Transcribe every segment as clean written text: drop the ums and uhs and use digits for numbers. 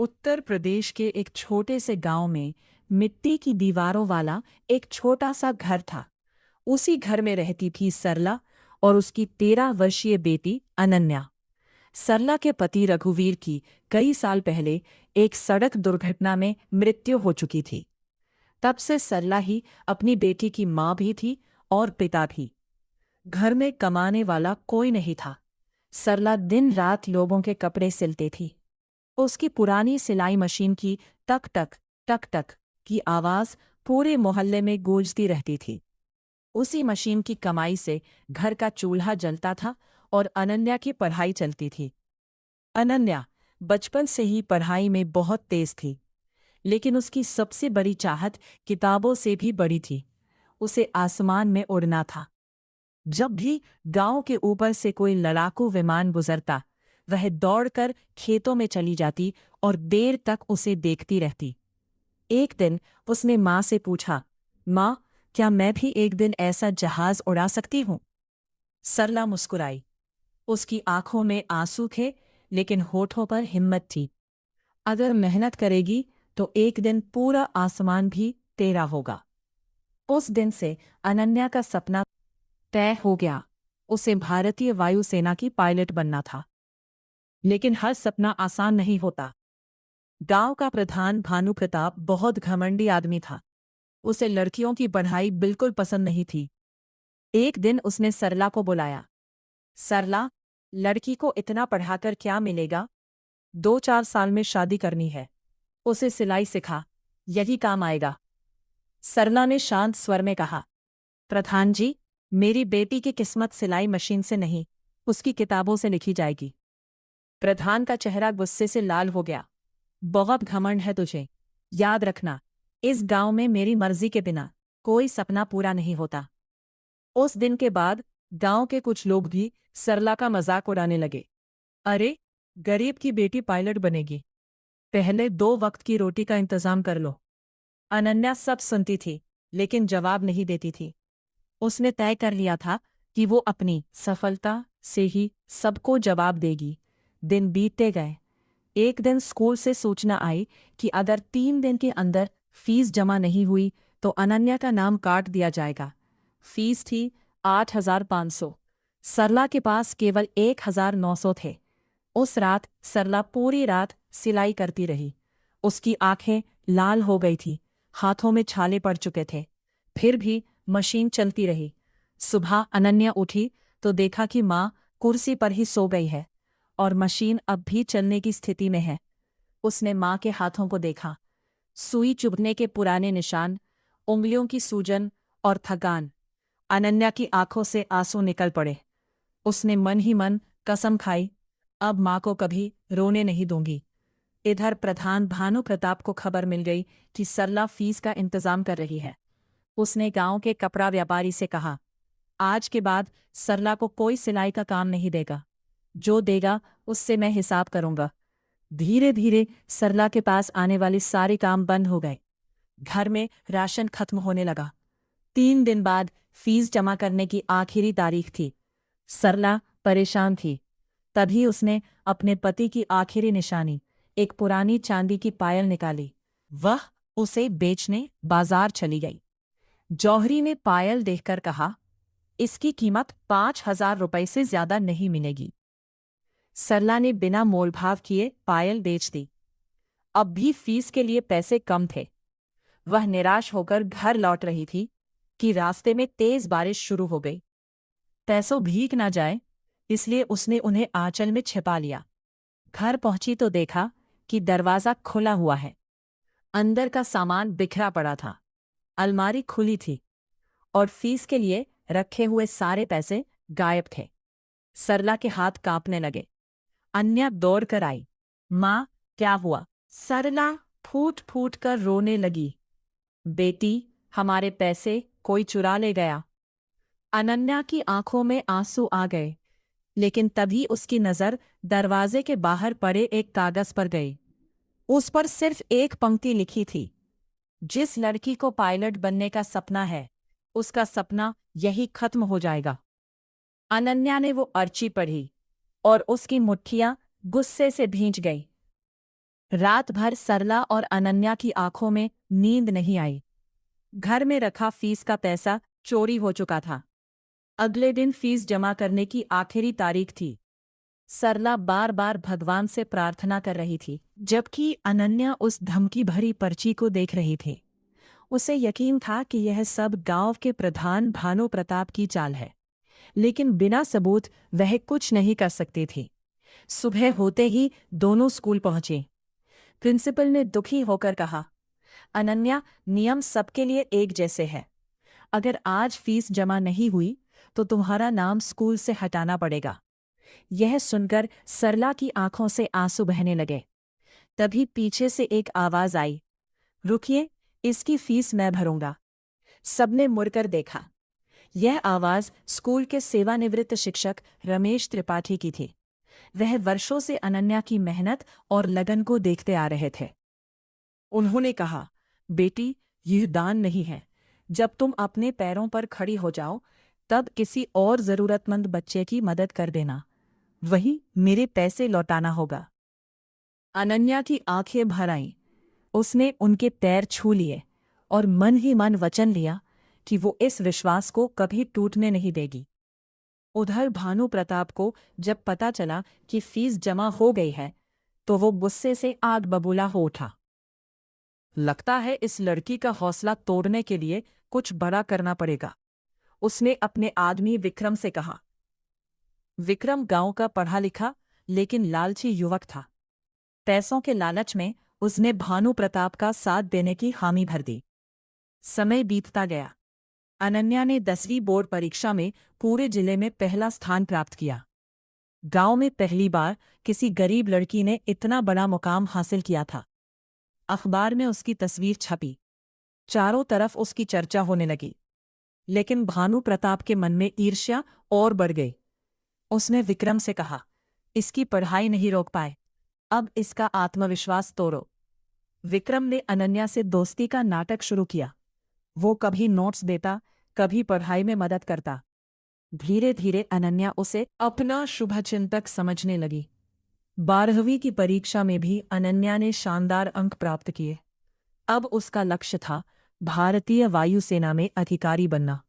उत्तर प्रदेश के एक छोटे से गांव में मिट्टी की दीवारों वाला एक छोटा सा घर था। उसी घर में रहती थी सरला और उसकी 13 वर्षीय बेटी अनन्या। सरला के पति रघुवीर की कई साल पहले एक सड़क दुर्घटना में मृत्यु हो चुकी थी। तब से सरला ही अपनी बेटी की माँ भी थी और पिता भी। घर में कमाने वाला कोई नहीं था। सरला दिन रात लोगों के कपड़े सिलती थी। उसकी पुरानी सिलाई मशीन की टक टक टक टक की आवाज पूरे मोहल्ले में गूंजती रहती थी। उसी मशीन की कमाई से घर का चूल्हा जलता था और अनन्या की पढ़ाई चलती थी। अनन्या बचपन से ही पढ़ाई में बहुत तेज थी, लेकिन उसकी सबसे बड़ी चाहत किताबों से भी बड़ी थी। उसे आसमान में उड़ना था। जब भी गांव के ऊपर से कोई लड़ाकू विमान गुजरता, वह दौड़कर खेतों में चली जाती और देर तक उसे देखती रहती। एक दिन उसने माँ से पूछा, माँ, क्या मैं भी एक दिन ऐसा जहाज उड़ा सकती हूँ? सरला मुस्कुराई। उसकी आंखों में आंसू थे, लेकिन होठों पर हिम्मत थी। अगर मेहनत करेगी तो एक दिन पूरा आसमान भी तेरा होगा। उस दिन से अनन्या का सपना तय हो गया। उसे भारतीय वायुसेना की पायलट बनना था। लेकिन हर सपना आसान नहीं होता। गांव का प्रधान भानु प्रताप बहुत घमंडी आदमी था। उसे लड़कियों की पढ़ाई बिल्कुल पसंद नहीं थी। एक दिन उसने सरला को बुलाया। सरला, लड़की को इतना पढ़ाकर क्या मिलेगा? 2-4 साल में शादी करनी है। उसे सिलाई सिखा, यही काम आएगा। सरला ने शांत स्वर में कहा, प्रधान जी, मेरी बेटी की किस्मत सिलाई मशीन से नहीं, उसकी किताबों से लिखी जाएगी। प्रधान का चेहरा गुस्से से लाल हो गया। बहुत घमंड है तुझे। याद रखना, इस गांव में मेरी मर्जी के बिना कोई सपना पूरा नहीं होता। उस दिन के बाद गांव के कुछ लोग भी सरला का मजाक उड़ाने लगे। अरे, गरीब की बेटी पायलट बनेगी, पहले 2 वक्त की रोटी का इंतजाम कर लो। अनन्या सब सुनती थी, लेकिन जवाब नहीं देती थी। उसने तय कर लिया था कि वो अपनी सफलता से ही सबको जवाब देगी। दिन बीतते गए। एक दिन स्कूल से सूचना आई कि अगर 3 दिन के अंदर फीस जमा नहीं हुई तो अनन्या का नाम काट दिया जाएगा। फीस थी 8,500। सरला के पास केवल 1,900 थे। उस रात सरला पूरी रात सिलाई करती रही। उसकी आंखें लाल हो गई थी, हाथों में छाले पड़ चुके थे। फिर भी मशीन चलती रही। सुबह अनन्या उठी तो देखा कि माँ कुर्सी पर ही सो गई है और मशीन अब भी चलने की स्थिति में है। उसने माँ के हाथों को देखा। सुई चुभने के पुराने निशान, उंगलियों की सूजन और थकान। अनन्या की आंखों से आंसू निकल पड़े। उसने मन ही मन कसम खाई, अब माँ को कभी रोने नहीं दूंगी। इधर प्रधान भानु प्रताप को खबर मिल गई कि सरला फीस का इंतजाम कर रही है। उसने गांव के कपड़ा व्यापारी से कहा, आज के बाद सरला को कोई सिलाई का काम नहीं देगा। जो देगा उससे मैं हिसाब करूंगा। धीरे धीरे सरला के पास आने वाले सारे काम बंद हो गए। घर में राशन खत्म होने लगा। 3 दिन बाद फीस जमा करने की आखिरी तारीख थी। सरला परेशान थी। तभी उसने अपने पति की आखिरी निशानी, एक पुरानी चांदी की पायल निकाली। वह उसे बेचने बाजार चली गई। जौहरी ने पायल देखकर कहा, इसकी कीमत 5,000 रुपये से ज्यादा नहीं मिलेगी। सरला ने बिना मोलभाव किए पायल बेच दी। अब भी फीस के लिए पैसे कम थे। वह निराश होकर घर लौट रही थी कि रास्ते में तेज बारिश शुरू हो गई। पैसों भीग ना जाए, इसलिए उसने उन्हें आंचल में छिपा लिया। घर पहुंची तो देखा कि दरवाजा खुला हुआ है। अंदर का सामान बिखरा पड़ा था। अलमारी खुली थी और फीस के लिए रखे हुए सारे पैसे गायब थे। सरला के हाथ कांपने लगे। अन्या दौड़ कर आई। माँ, क्या हुआ? सरला फूट फूट कर रोने लगी। बेटी, हमारे पैसे कोई चुरा ले गया। अनन्या की आंखों में आंसू आ गए, लेकिन तभी उसकी नजर दरवाजे के बाहर पड़े एक कागज पर गई। उस पर सिर्फ एक पंक्ति लिखी थी, जिस लड़की को पायलट बनने का सपना है, उसका सपना यही खत्म हो जाएगा। अनन्या ने वो अर्जी पढ़ी और उसकी मुट्ठियां गुस्से से भींच गई। रात भर सरला और अनन्या की आंखों में नींद नहीं आई। घर में रखा फीस का पैसा चोरी हो चुका था। अगले दिन फीस जमा करने की आखिरी तारीख थी। सरला बार बार भगवान से प्रार्थना कर रही थी, जबकि अनन्या उस धमकी भरी पर्ची को देख रही थी। उसे यकीन था कि यह सब गांव के प्रधान भानु प्रताप की चाल है, लेकिन बिना सबूत वह कुछ नहीं कर सकती थी। सुबह होते ही दोनों स्कूल पहुंचे। प्रिंसिपल ने दुखी होकर कहा, अनन्या, नियम सबके लिए एक जैसे है। अगर आज फीस जमा नहीं हुई तो तुम्हारा नाम स्कूल से हटाना पड़ेगा। यह सुनकर सरला की आंखों से आंसू बहने लगे। तभी पीछे से एक आवाज आई, रुकिए, इसकी फीस मैं भरूंगा। सबने मुड़कर देखा। यह आवाज स्कूल के सेवानिवृत्त शिक्षक रमेश त्रिपाठी की थी। वह वर्षों से अनन्या की मेहनत और लगन को देखते आ रहे थे। उन्होंने कहा, बेटी, यह दान नहीं है। जब तुम अपने पैरों पर खड़ी हो जाओ, तब किसी और जरूरतमंद बच्चे की मदद कर देना। वही मेरे पैसे लौटाना होगा। अनन्या की आंखें भर आईं। उसने उनके पैर छू लिए और मन ही मन वचन लिया कि वो इस विश्वास को कभी टूटने नहीं देगी। उधर भानु प्रताप को जब पता चला कि फीस जमा हो गई है, तो वो गुस्से से आग बबूला हो उठा। लगता है इस लड़की का हौसला तोड़ने के लिए कुछ बड़ा करना पड़ेगा, उसने अपने आदमी विक्रम से कहा। विक्रम गांव का पढ़ा लिखा लेकिन लालची युवक था। पैसों के लालच में उसने भानु प्रताप का साथ देने की हामी भर दी। समय बीतता गया। अनन्या ने 10वीं बोर्ड परीक्षा में पूरे जिले में पहला स्थान प्राप्त किया। गांव में पहली बार किसी गरीब लड़की ने इतना बड़ा मुकाम हासिल किया था। अखबार में उसकी तस्वीर छपी। चारों तरफ उसकी चर्चा होने लगी। लेकिन भानु प्रताप के मन में ईर्ष्या और बढ़ गई। उसने विक्रम से कहा, इसकी पढ़ाई नहीं रोक पाए, अब इसका आत्मविश्वास तोड़ो। विक्रम ने अनन्या से दोस्ती का नाटक शुरू किया। वो कभी नोट्स देता, कभी पढ़ाई में मदद करता। धीरे धीरे अनन्या उसे अपना शुभचिंतक समझने लगी। 12वीं की परीक्षा में भी अनन्या ने शानदार अंक प्राप्त किए। अब उसका लक्ष्य था भारतीय वायुसेना में अधिकारी बनना।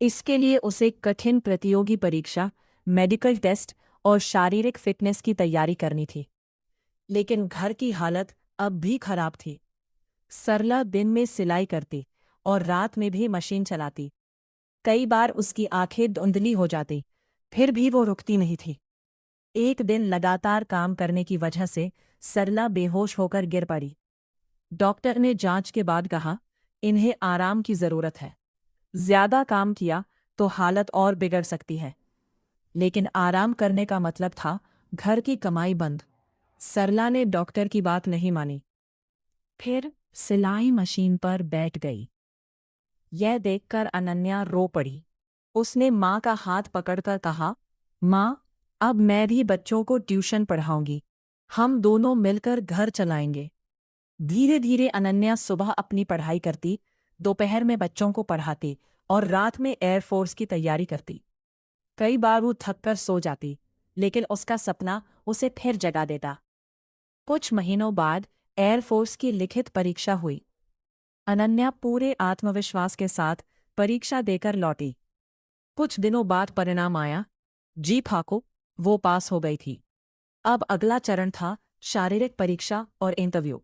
इसके लिए उसे कठिन प्रतियोगी परीक्षा, मेडिकल टेस्ट और शारीरिक फिटनेस की तैयारी करनी थी। लेकिन घर की हालत अब भी खराब थी। सरला दिन में सिलाई करती और रात में भी मशीन चलाती। कई बार उसकी आंखें धुंधली हो जाती, फिर भी वो रुकती नहीं थी। एक दिन लगातार काम करने की वजह से सरला बेहोश होकर गिर पड़ी। डॉक्टर ने जांच के बाद कहा, इन्हें आराम की जरूरत है। ज्यादा काम किया तो हालत और बिगड़ सकती है। लेकिन आराम करने का मतलब था घर की कमाई बंद। सरला ने डॉक्टर की बात नहीं मानी। फिर सिलाई मशीन पर बैठ गई। यह देखकर अनन्या रो पड़ी। उसने माँ का हाथ पकड़कर कहा, माँ, अब मैं भी बच्चों को ट्यूशन पढ़ाऊंगी। हम दोनों मिलकर घर चलाएंगे। धीरे धीरे अनन्या सुबह अपनी पढ़ाई करती, दोपहर में बच्चों को पढ़ाती और रात में एयरफोर्स की तैयारी करती। कई बार वो थककर सो जाती, लेकिन उसका सपना उसे फिर जगा देता। कुछ महीनों बाद एयरफोर्स की लिखित परीक्षा हुई। अनन्या पूरे आत्मविश्वास के साथ परीक्षा देकर लौटी। कुछ दिनों बाद परिणाम आया। जी फाको, वो पास हो गई थी। अब अगला चरण था शारीरिक परीक्षा और इंटरव्यू।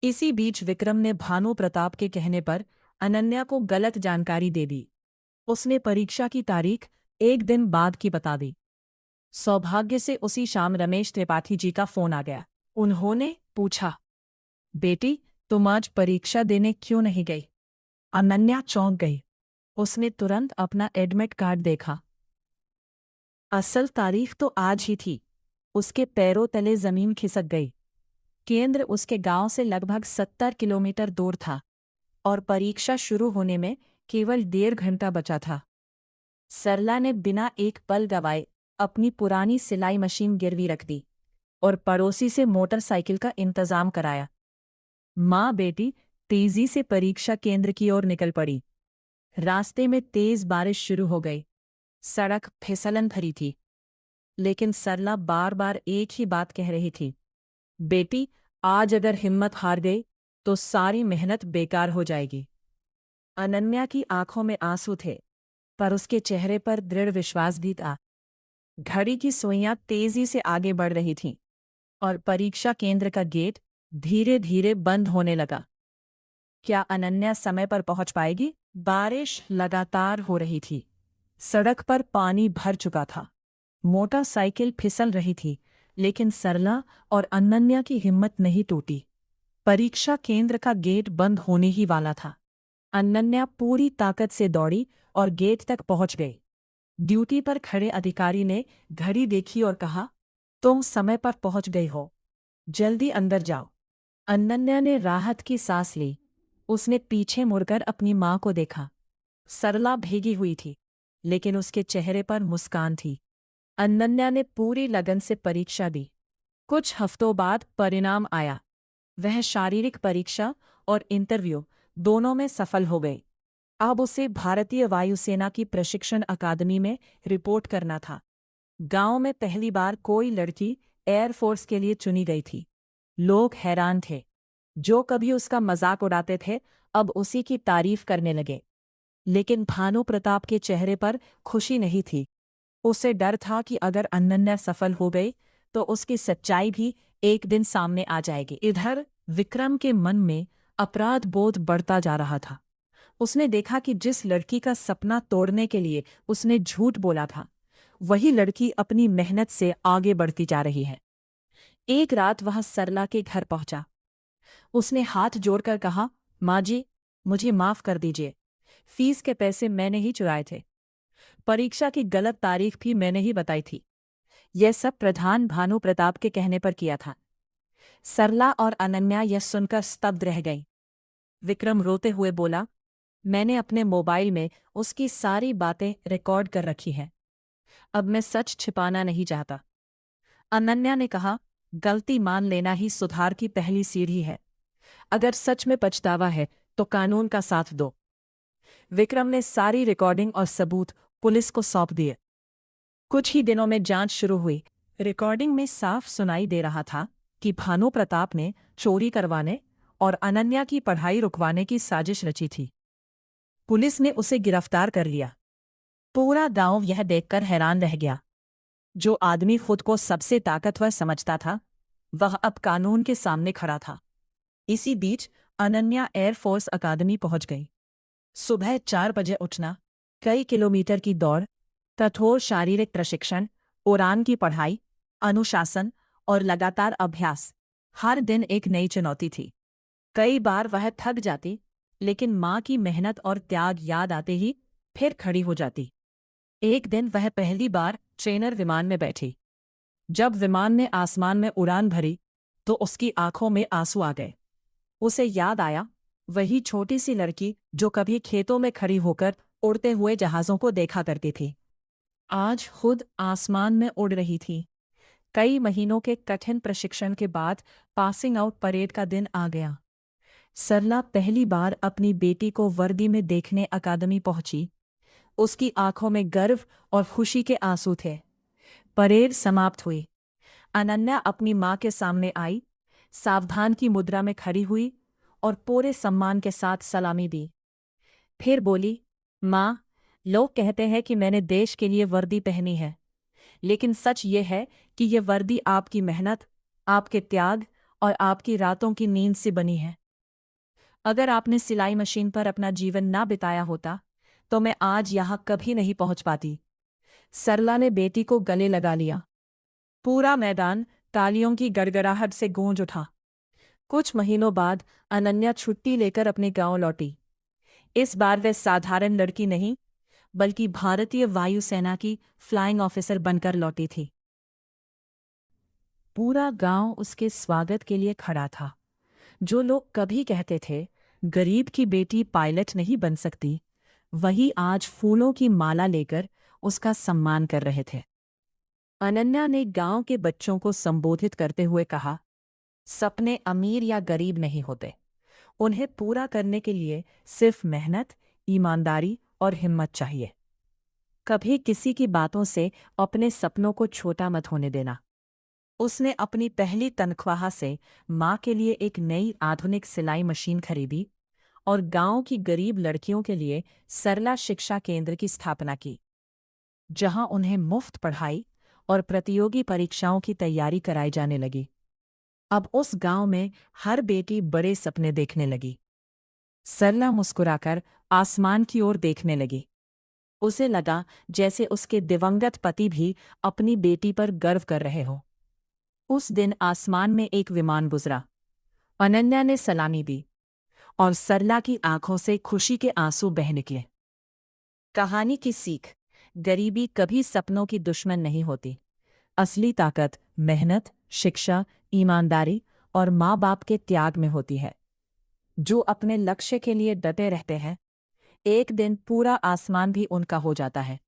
इसी बीच विक्रम ने भानु प्रताप के कहने पर अनन्या को गलत जानकारी दे दी। उसने परीक्षा की तारीख एक दिन बाद की बता दी। सौभाग्य से उसी शाम रमेश त्रिपाठी जी का फोन आ गया। उन्होंने पूछा, बेटी, तुम आज परीक्षा देने क्यों नहीं गई? अनन्या चौंक गई। उसने तुरंत अपना एडमिट कार्ड देखा। असल तारीख तो आज ही थी। उसके पैरों तले जमीन खिसक गई। केंद्र उसके गांव से लगभग 70 किलोमीटर दूर था और परीक्षा शुरू होने में केवल 1.5 घंटा बचा था। सरला ने बिना एक पल गवाए अपनी पुरानी सिलाई मशीन गिरवी रख दी और पड़ोसी से मोटरसाइकिल का इंतजाम कराया। माँ बेटी तेजी से परीक्षा केंद्र की ओर निकल पड़ी। रास्ते में तेज बारिश शुरू हो गई। सड़क फिसलन भरी थी, लेकिन सरला बार बार एक ही बात कह रही थी, बेटी, आज अगर हिम्मत हार गई तो सारी मेहनत बेकार हो जाएगी। अनन्या की आंखों में आंसू थे, पर उसके चेहरे पर दृढ़ विश्वास भी था। घड़ी की सुइयां तेजी से आगे बढ़ रही थीं और परीक्षा केंद्र का गेट धीरे धीरे बंद होने लगा। क्या अनन्या समय पर पहुंच पाएगी? बारिश लगातार हो रही थी। सड़क पर पानी भर चुका था। मोटरसाइकिल फिसल रही थी, लेकिन सरला और अनन्या की हिम्मत नहीं टूटी। परीक्षा केंद्र का गेट बंद होने ही वाला था। अनन्या पूरी ताकत से दौड़ी और गेट तक पहुंच गई। ड्यूटी पर खड़े अधिकारी ने घड़ी देखी और कहा, तुम समय पर पहुंच गई हो, जल्दी अंदर जाओ। अनन्या ने राहत की सांस ली। उसने पीछे मुड़कर अपनी मां को देखा। सरला भीगी हुई थी, लेकिन उसके चेहरे पर मुस्कान थी। अनन्या ने पूरी लगन से परीक्षा दी। कुछ हफ्तों बाद परिणाम आया। वह शारीरिक परीक्षा और इंटरव्यू दोनों में सफल हो गई। अब उसे भारतीय वायुसेना की प्रशिक्षण अकादमी में रिपोर्ट करना था। गांव में पहली बार कोई लड़की एयरफोर्स के लिए चुनी गई थी। लोग हैरान थे। जो कभी उसका मजाक उड़ाते थे, अब उसी की तारीफ करने लगे। लेकिन भानु प्रताप के चेहरे पर खुशी नहीं थी। उसे डर था कि अगर अनन्या सफल हो गई तो उसकी सच्चाई भी एक दिन सामने आ जाएगी। इधर विक्रम के मन में अपराध बोध बढ़ता जा रहा था। उसने देखा कि जिस लड़की का सपना तोड़ने के लिए उसने झूठ बोला था, वही लड़की अपनी मेहनत से आगे बढ़ती जा रही है। एक रात वह सरला के घर पहुंचा। उसने हाथ जोड़कर कहा, माँ जी, मुझे माफ कर दीजिए। फीस के पैसे मैंने ही चुराए थे। परीक्षा की गलत तारीख भी मैंने ही बताई थी। यह सब प्रधान भानु प्रताप के कहने पर किया था। सरला और अनन्या यह सुनकर स्तब्ध रह गई। विक्रम रोते हुए बोला, मैंने अपने मोबाइल में उसकी सारी बातें रिकॉर्ड कर रखी हैं। अब मैं सच छिपाना नहीं चाहता। अनन्या ने कहा, गलती मान लेना ही सुधार की पहली सीढ़ी है। अगर सच में पछतावा है तो कानून का साथ दो। विक्रम ने सारी रिकॉर्डिंग और सबूत पुलिस को सौंप दिए। कुछ ही दिनों में जांच शुरू हुई। रिकॉर्डिंग में साफ सुनाई दे रहा था कि भानु प्रताप ने चोरी करवाने और अनन्या की पढ़ाई रुकवाने की साजिश रची थी। पुलिस ने उसे गिरफ्तार कर लिया। पूरा गांव यह देखकर हैरान रह गया। जो आदमी खुद को सबसे ताकतवर समझता था, वह अब कानून के सामने खड़ा था। इसी बीच अनन्या एयरफोर्स अकादमी पहुंच गई। सुबह 4 बजे उठना, कई किलोमीटर की दौड़, कठोर शारीरिक प्रशिक्षण, उड़ान की पढ़ाई, अनुशासन और लगातार अभ्यास। हर दिन एक नई चुनौती थी। कई बार वह थक जाती, लेकिन माँ की मेहनत और त्याग याद आते ही फिर खड़ी हो जाती। एक दिन वह पहली बार ट्रेनर विमान में बैठी। जब विमान ने आसमान में उड़ान भरी तो उसकी आंखों में आंसू आ गए। उसे याद आया, वही छोटी सी लड़की जो कभी खेतों में खड़ी होकर उड़ते हुए जहाज़ों को देखा करती थी, आज खुद आसमान में उड़ रही थी। कई महीनों के कठिन प्रशिक्षण के बाद पासिंग आउट परेड का दिन आ गया। सरला पहली बार अपनी बेटी को वर्दी में देखने अकादमी पहुंची। उसकी आंखों में गर्व और खुशी के आंसू थे। परेड समाप्त हुई। अनन्या अपनी माँ के सामने आई, सावधान की मुद्रा में खड़ी हुई और पूरे सम्मान के साथ सलामी दी। फिर बोली, माँ, लोग कहते हैं कि मैंने देश के लिए वर्दी पहनी है, लेकिन सच ये है कि ये वर्दी आपकी मेहनत, आपके त्याग और आपकी रातों की नींद से बनी है। अगर आपने सिलाई मशीन पर अपना जीवन ना बिताया होता तो मैं आज यहाँ कभी नहीं पहुंच पाती। सरला ने बेटी को गले लगा लिया। पूरा मैदान तालियों की गड़गड़ाहट से गूंज उठा। कुछ महीनों बाद अनन्या छुट्टी लेकर अपने गांव लौटी। इस बार वह साधारण लड़की नहीं, बल्कि भारतीय वायुसेना की फ्लाइंग ऑफिसर बनकर लौटी थी। पूरा गांव उसके स्वागत के लिए खड़ा था। जो लोग कभी कहते थे गरीब की बेटी पायलट नहीं बन सकती, वही आज फूलों की माला लेकर उसका सम्मान कर रहे थे। अनन्या ने गांव के बच्चों को संबोधित करते हुए कहा, सपने अमीर या गरीब नहीं होते। उन्हें पूरा करने के लिए सिर्फ मेहनत, ईमानदारी और हिम्मत चाहिए। कभी किसी की बातों से अपने सपनों को छोटा मत होने देना। उसने अपनी पहली तनख्वाह से माँ के लिए एक नई आधुनिक सिलाई मशीन खरीदी और गांव की गरीब लड़कियों के लिए सरला शिक्षा केंद्र की स्थापना की, जहां उन्हें मुफ्त पढ़ाई और प्रतियोगी परीक्षाओं की तैयारी कराई जाने लगी। अब उस गांव में हर बेटी बड़े सपने देखने लगी। सरला मुस्कुराकर आसमान की ओर देखने लगी। उसे लगा जैसे उसके दिवंगत पति भी अपनी बेटी पर गर्व कर रहे हों। उस दिन आसमान में एक विमान गुजरा। अनन्या ने सलामी दी और सरला की आंखों से खुशी के आंसू बह निकले। कहानी की सीख: गरीबी कभी सपनों की दुश्मन नहीं होती। असली ताकत मेहनत, शिक्षा, ईमानदारी और माँ बाप के त्याग में होती है। जो अपने लक्ष्य के लिए डटे रहते हैं, एक दिन पूरा आसमान भी उनका हो जाता है।